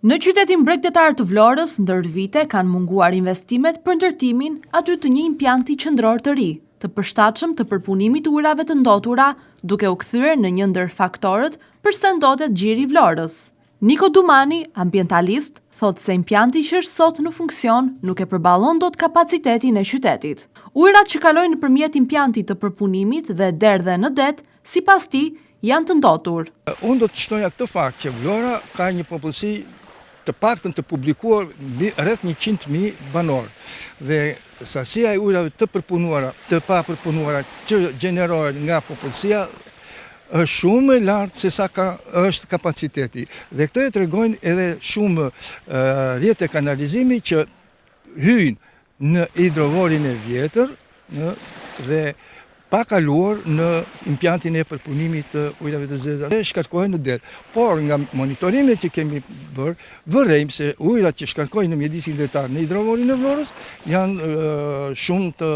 Në qytetin bregdetar të Vlorës, ndër vite kanë munguar investimet për ndërtimin aty të një impjanti qendror të ri, të përshtatshëm të përpunimit të ujrave të ndotura, duke u kthyer në një ndër faktorët përse ndotet gjiri i Vlorës. Niko Dumani, ambientalist, thot se impjanti që është sot në funksion nuk e përballon dot kapacitetin e qytetit. Ujrat që kalojnë nëpërmjet impjantit të përpunimit dhe derdhe në det, sipas tij, janë të ndotur. Unë do të shtoja këtë fakt që Vlora ka një popullsi të paktën të publikuar rreth 100.000 banor dhe sasia e ujrave të përpunuara, të pa përpunuara që gjenerohen nga popullsia është shumë e lartë se sa është kapaciteti. Dhe këto e tregojnë edhe shumë rrjete kanalizimi që hyjnë në hidrovorin e vjetër dhe pa kaluar në impjantin e përpunimit të ujrave të zeza dhe shkarkohen në det. Por nga monitorimet që kemi bërë, vërejmë se ujrat që shkarkojnë në mjedisin detar në hidrovorin e Vlorës janë shumë të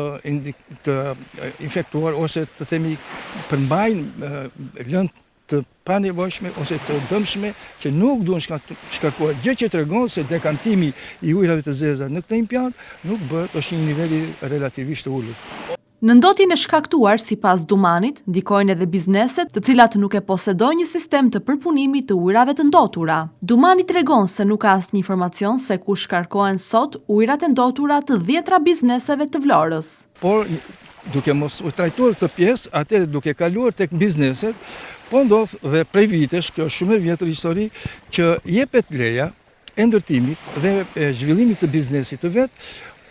infektuar ose të themi përmbajnë lëndë të panevojshme ose të dëmshme që nuk duhen shkarkuar. Gjë që tregon se dekantimi i ujrave të zeza në këtë impjant nuk bëhet është një niveli relativisht të ulët. Në ndotjen e shkaktuar, sipas Dumanit, ndikojnë edhe bizneset të cilat nuk e posedojnë një sistem të përpunimit të ujrave të ndotura. Dumani tregon se nuk ka asnjë informacion se ku shkarkohen sot ujrat e ndotura të 10 bizneseve të Vlorës. Por duke mos u trajtuar këtë pjesë, atëherë duke kaluar tek bizneset, po ndodh dhe prej vitesh, kjo është shumë e vjetër histori, që jepet leja e ndërtimit dhe e zhvillimit të biznesit të vet,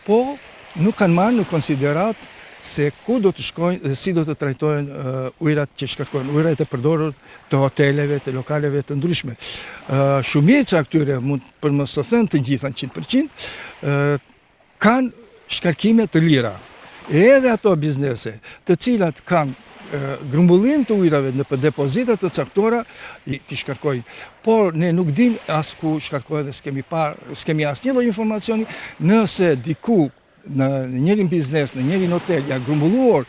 po nuk kanë marrë në konsiderat se ku do të shkojnë dhe si do të trajtojnë ujrat që shkarkojnë, ujrat e përdorur të hoteleve, të lokaleve të ndryshme. Shumica këtyre, mund për mos të thënë të gjitha 100%, kanë shkarkime të lira. Edhe ato biznese të cilat kanë grumbullim të ujrave në depozitat të caktuara të shkarkojnë. Por ne nuk dim as ku shkarkojnë dhe s'kemi asnjë lloj informacioni nëse diku në njërin biznes, në njërin hotel, janë grumbulluar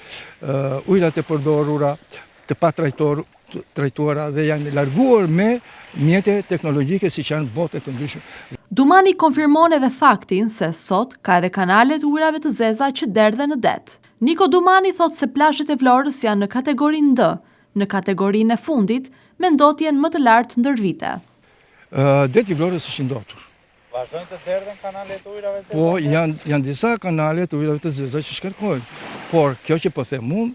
ujrat e përdorura, të pa trajtuara dhe janë larguar me mjete teknologjike si që janë botet të ndryshme. Dumani konfirmon edhe faktin se sot ka edhe kanale të ujrave të zeza që derdhe në det. Niko Dumani thot se plazhet e Vlorës janë në kategorinë D, në kategorinë e fundit, me ndotjen më të lartë ndër vite. Deti i Vlorës është i ndotur. Vazhdojnë të derdhen kanalet të ujrave të zeza? Po, janë disa kanale të ujrave të zeza që shkarkojnë. Por kjo që po them unë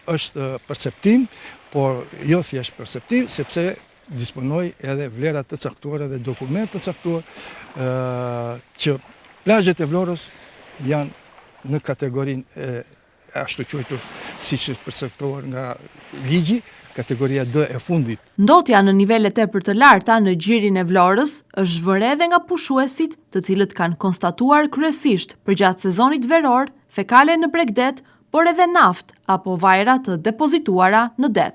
është perceptim, por jo thjesht perceptim, sepse disponoj edhe vlera të caktuara dhe dokument të caktuar që plazhet e Vlorës janë në kategorinë e ashtu quajtur siç është përcaktuar nga ligji, kategoria D e fundit. Ndotja në nivele tepër të larta në gjirin e Vlorës është zhvërë edhe nga pushuesit, të cilët kanë konstatuar kryesisht përgjatë sezonit veror, fekale në bregdet, por edhe naft apo vajra të depozituara në det.